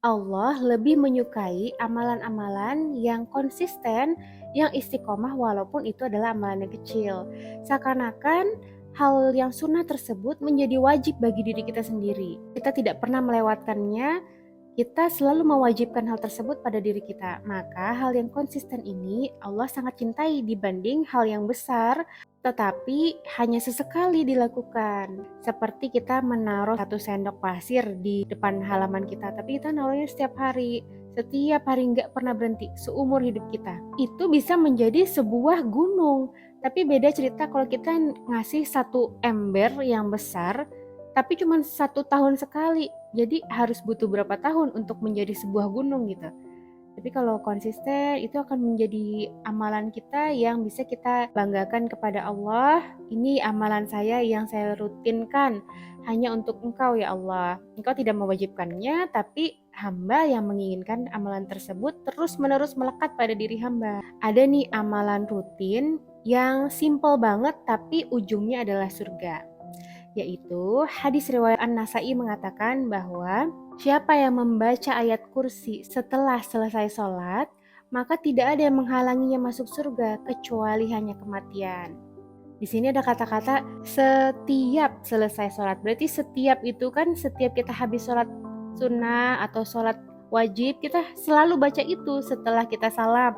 Allah lebih menyukai amalan-amalan yang konsisten, yang istiqomah walaupun itu adalah amalan yang kecil. Seakan-akan hal yang sunnah tersebut menjadi wajib bagi diri kita sendiri. Kita tidak pernah melewatkannya, kita selalu mewajibkan hal tersebut pada diri kita. Maka hal yang konsisten ini Allah sangat cintai dibanding hal yang besar tetapi hanya sesekali dilakukan. Seperti kita menaruh 1 sendok pasir di depan halaman kita, tapi kita naruhnya setiap hari. Setiap hari nggak pernah berhenti seumur hidup kita. Itu bisa menjadi sebuah gunung. Tapi beda cerita kalau kita ngasih 1 ember yang besar, tapi cuma 1 tahun sekali. Jadi harus butuh berapa tahun untuk menjadi sebuah gunung gitu. Tapi kalau konsisten itu akan menjadi amalan kita yang bisa kita banggakan kepada Allah. Ini amalan saya yang saya rutinkan hanya untuk Engkau ya Allah. Engkau tidak mewajibkannya, tapi hamba yang menginginkan amalan tersebut terus-menerus melekat pada diri hamba. Ada nih amalan rutin yang simple banget tapi ujungnya adalah surga. Yaitu hadis riwayat An-Nasa'i mengatakan bahwa siapa yang membaca ayat kursi setelah selesai sholat, maka tidak ada yang menghalanginya masuk surga kecuali hanya kematian. Di sini ada kata-kata setiap selesai sholat. Berarti setiap itu kan setiap kita habis sholat sunnah atau sholat wajib, kita selalu baca itu setelah kita salam.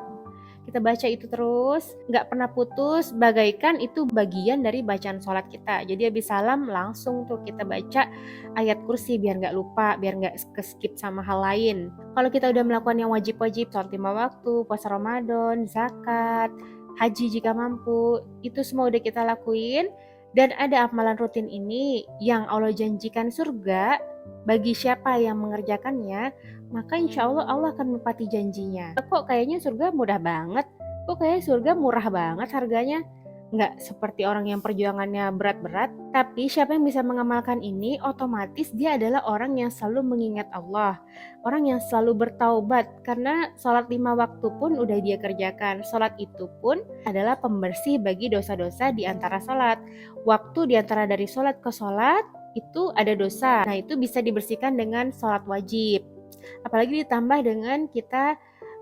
Kita baca itu terus, nggak pernah putus, bagaikan itu bagian dari bacaan sholat kita. Jadi habis salam langsung tuh kita baca ayat kursi biar nggak lupa, biar nggak skip sama hal lain. Kalau kita udah melakukan yang wajib-wajib, sholat 5 waktu, puasa Ramadan, zakat, haji jika mampu, itu semua udah kita lakuin. Dan ada amalan rutin ini yang Allah janjikan surga bagi siapa yang mengerjakannya, maka insya Allah Allah akan menepati janjinya. Kok kayaknya surga mudah banget? Kok kayaknya surga murah banget harganya? Nggak seperti orang yang perjuangannya berat-berat. Tapi siapa yang bisa mengamalkan ini, otomatis dia adalah orang yang selalu mengingat Allah. Orang yang selalu bertaubat. Karena sholat 5 waktu pun udah dia kerjakan. Sholat itu pun adalah pembersih bagi dosa-dosa di antara sholat. Waktu di antara dari sholat ke sholat, itu ada dosa. Nah itu bisa dibersihkan dengan sholat wajib. Apalagi ditambah dengan kita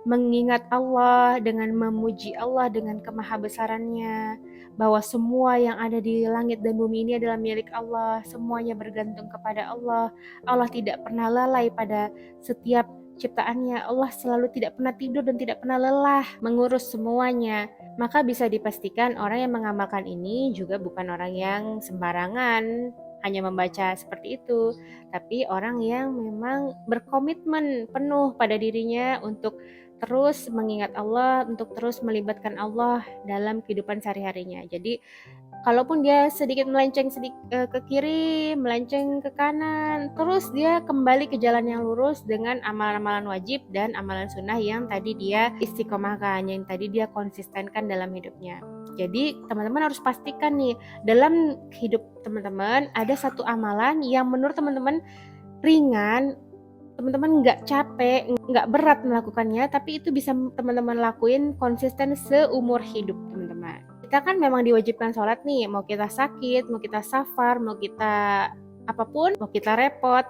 mengingat Allah, dengan memuji Allah dengan kemahabesarannya, bahwa semua yang ada di langit dan bumi ini adalah milik Allah, semuanya bergantung kepada Allah. Allah tidak pernah lalai pada setiap ciptaannya. Allah selalu tidak pernah tidur dan tidak pernah lelah mengurus semuanya. Maka bisa dipastikan orang yang mengamalkan ini juga bukan orang yang sembarangan hanya membaca seperti itu, tapi orang yang memang berkomitmen penuh pada dirinya untuk terus mengingat Allah, untuk terus melibatkan Allah dalam kehidupan sehari-harinya. Jadi kalaupun dia sedikit melenceng ke kiri, melenceng ke kanan, terus dia kembali ke jalan yang lurus dengan amalan-amalan wajib dan amalan sunnah yang tadi dia istiqomahkan, yang tadi dia konsistenkan dalam hidupnya. Jadi teman-teman harus pastikan nih, dalam hidup teman-teman ada satu amalan yang menurut teman-teman ringan, teman-teman nggak capek, nggak berat melakukannya, tapi itu bisa teman-teman lakuin konsisten seumur hidup teman-teman. Kita kan memang diwajibkan sholat nih, mau kita sakit, mau kita safar, mau kita apapun, mau kita repot,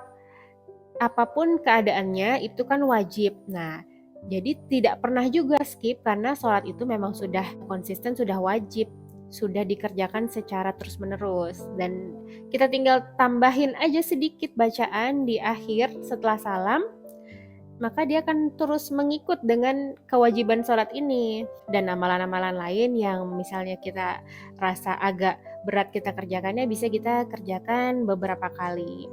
apapun keadaannya itu kan wajib. Nah, jadi tidak pernah juga skip karena sholat itu memang sudah konsisten, sudah wajib, sudah dikerjakan secara terus-menerus. Dan kita tinggal tambahin aja sedikit bacaan di akhir setelah salam, maka dia akan terus mengikut dengan kewajiban sholat ini. Dan amalan-amalan lain yang misalnya kita rasa agak berat kita kerjakannya, bisa kita kerjakan beberapa kali.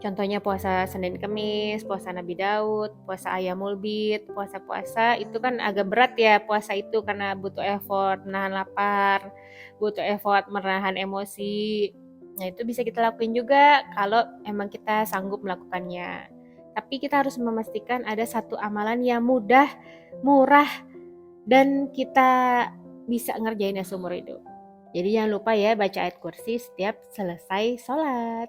Contohnya puasa Senin Kemis, puasa Nabi Daud, puasa Ayyamul Bid, puasa-puasa itu kan agak berat ya puasa itu karena butuh effort menahan lapar, butuh effort menahan emosi. Nah itu bisa kita lakuin juga kalau emang kita sanggup melakukannya. Tapi kita harus memastikan ada satu amalan yang mudah, murah, dan kita bisa ngerjainnya seumur hidup. Jadi jangan lupa ya baca ayat kursi setiap selesai sholat.